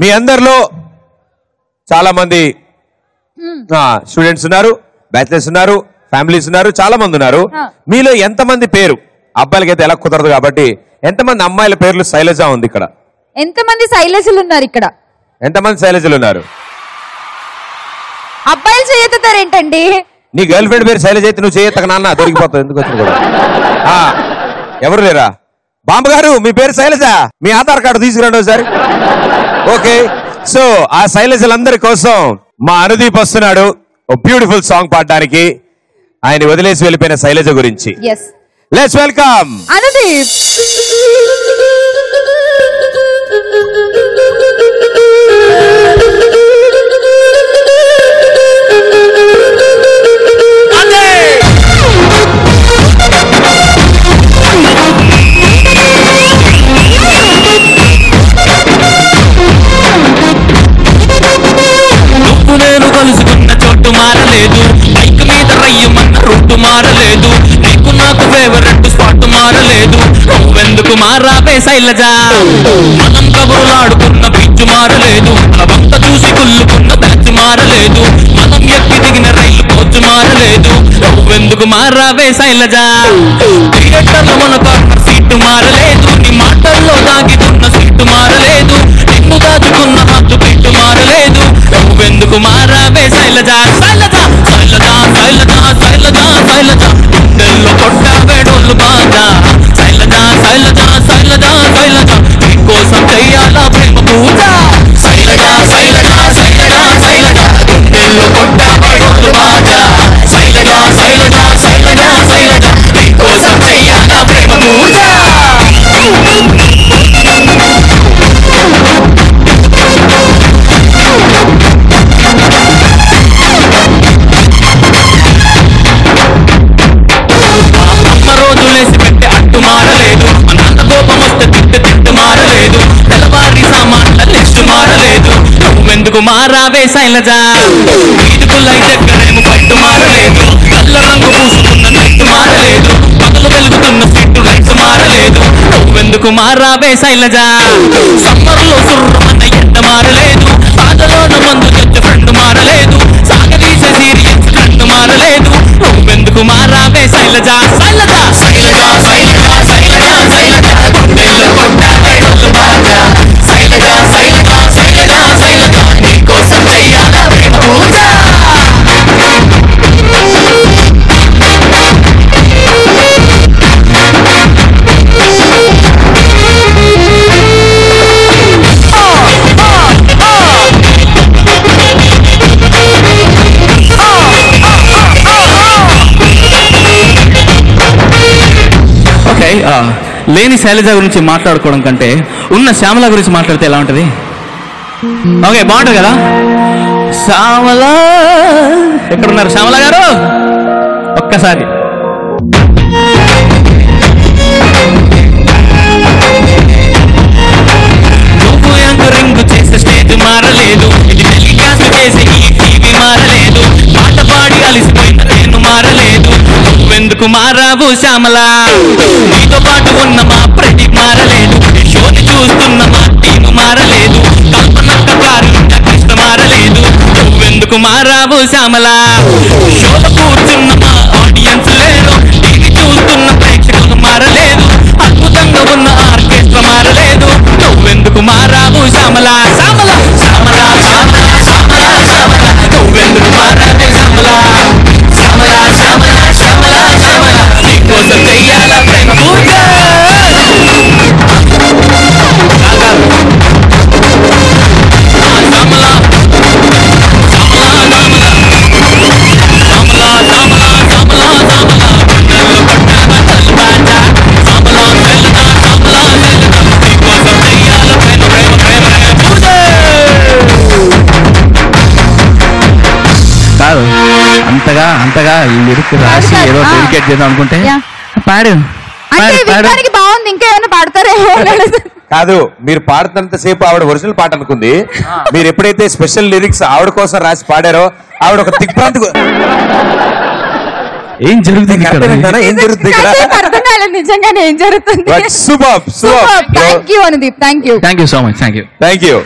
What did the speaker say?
మీ అందరిలో చాలా మంది స్టూడెంట్స్ ఉన్నారు, బ్యాచిలర్స్ ఉన్నారు, ఫ్యామిలీస్ ఉన్నారు, చాలా మంది ఉన్నారు. మీలో ఎంతమంది పేరు అబ్బాయిలకి అయితే ఎలా కుదరదు కాబట్టి ఎంతమంది అమ్మాయిల పేర్లు శైలజ ఉంది ఇక్కడ? ఎంతమంది శైలజలు ఉన్నారు ఇక్కడ? ఎంతమంది శైలజలు ఉన్నారు? అబ్బాయిలు చేయతారేంటండి? నీ గర్ల్ ఫ్రెండ్ పేరు శైలజ అయితే నువ్వు చేయొత్త నాన్న దొరికిపోతావు. ఎందుకు వచ్చిన కూడా ఎవరు లేరా? బాంబ గారు మీ పేరు శైలజ, మీ ఆధార్ కార్డు తీసుకురండి ఒకసారి. ఓకే, సో ఆ శైలజలందరి కోసం మా అనుదీప్ వస్తున్నాడు ఓ బ్యూటిఫుల్ సాంగ్ పాడడానికి. ఆయన వదిలేసి వెళ్ళిపోయిన శైలజ గురించి. Let's welcome Anudeep. నేను కలుసుకున్న చోటు మారలేదు, బైక్ మీద రయ్యమన్న రూటు మారలేదు, నీకు నాకు ఫేవరెట్ స్పాట్ మారలేదు, నువ్వెందుకు మారావే శైలజ? మనం కబురులాడుకున్న పిచ్చు మారలేదు, మన వంట చూసి కుళ్ళుకున్న బ్యాచ్ మారలేదు, మనం ఎక్కి దిగిన రైలు కోచ్ మారలేదు, నువ్వెందుకు మారావే శైలజ? థియేటర్లో మన కార్నర్ సీటు మారలేదు, నీ మాటల్లో దాగితున్న సీటు మారలేదు, నిన్ను దాచుకున్న హద్దు పిట్టు మారలేదు, నువ్వెందుకు మారావే శైలజ? శైలజ శైలజ శైలజ శైలజ శైలజ గుండెల్లో కొట్టావే డోలు బాజా. శైలజ శైలజ శైలజ శైలజ నీకోసం చెయ్యాలా ప్రేమ పూజ. శైలజ శైలజ శైలజ శైలజ గుండెల్లో కొట్టావే డోలు బాజా. శైలజ శైలజ శైలజ శైలజ నీకోసం చెయ్యాలా ప్రేమ పూజ. మారావే శైలజ? ఈదుకులై దగ్గరేమో పట్టు మారలేదు, నల్ల రంగు పూసుకున్న నైట్ మారలేదు, పగలు వెలుగుతున్న సిట్టు లైట్ మారలేదు, నువ్వెందుకు మారావే శైలజ? సమ్మర్లో సుర్రమన్న ఎండ మారలేదు, సాగలోన మందు తెచ్చే ఫ్రెండ్ మారలేదు, సాగదీసే సీరియస్ ఫ్రెండ్ మారలేదు, నువ్వెందుకు మారావే శైలజ? శైలజ శైలజ శైలజ శైలజ శైలజ గుండెల్లో కొట్టావే డోలు బాజా. శైలజ శైలజ శైలజ శైలజ నీకోసం చెయ్యాలా ప్రేమ పూజ. ఓకే, లేని శైలజ గురించి మాట్లాడుకోవడం కంటే ఉన్న శ్యామల గురించి మాట్లాడితే ఎలా ఉంటుంది? ఓకే, బాగుంటుంది కదా? శ్యామల ఎక్కడున్నారు శ్యామల గారు? ఒక్కసారి నువ్వు యాంకరింగ్ చేసే స్టేజ్ మారలేదు, ఇది టెలికాస్ట్ చేసే ఈ టీవీ మారలేదు, పాట పాడి అలిసిపోయిన నేను మారలేదు, నువ్వెందుకు మారావు శ్యామల? నీతో పాటు ఉన్న మా ప్రతి మారలేదు, షోని చూస్తున్న మా టీము మారలేదు, కల్పనక్క కారుణ్య కృష్ణ మారలేదు, నువ్వెందుకు మారావు శ్యామల? షోలో కూర్చున్న మా ఆడియన్స్ లేరు, టీవీ చూస్తున్న ప్రేక్షకులు మారలేదు, అద్భుతంగా ఉన్న ఆర్కెస్ట్రా మారలేదు, నువ్వెందుకు మారావు శ్యామల? శ్యామల శ్యామల శ్యామల శ్యామల శ్యామల నువ్వెందుకు మారావే శ్యామల? శ్యామల శ్యామల శ్యామల శ్యామల నీకోసం చెయ్యాలా ప్రేమ పూజ. అంతగా అంతగా లిరిక్ రాసి ఏదో డెడికేట్ చేద్దాం అనుకుంటే పాడు బాగుంది, ఇంకా ఏమైనా పాడతారేమో. కాదు, మీరు పాడుతున్నంత సేపు ఆవిడ ఒరిజినల్ పాట అనుకుంది, మీరు ఎప్పుడైతే స్పెషల్ లిరిక్స్ ఆవిడ కోసం రాసి పాడారో ఆవిడ ఒక దిగ్భ్రాంతి. ఏం జరుగుతుంది ఏం జరుగుతుంది అర్థం కాలేదు నిజంగానే ఏం జరుగుతుంది. Super super. Thank you Anudeep, thank you so much. Thank you.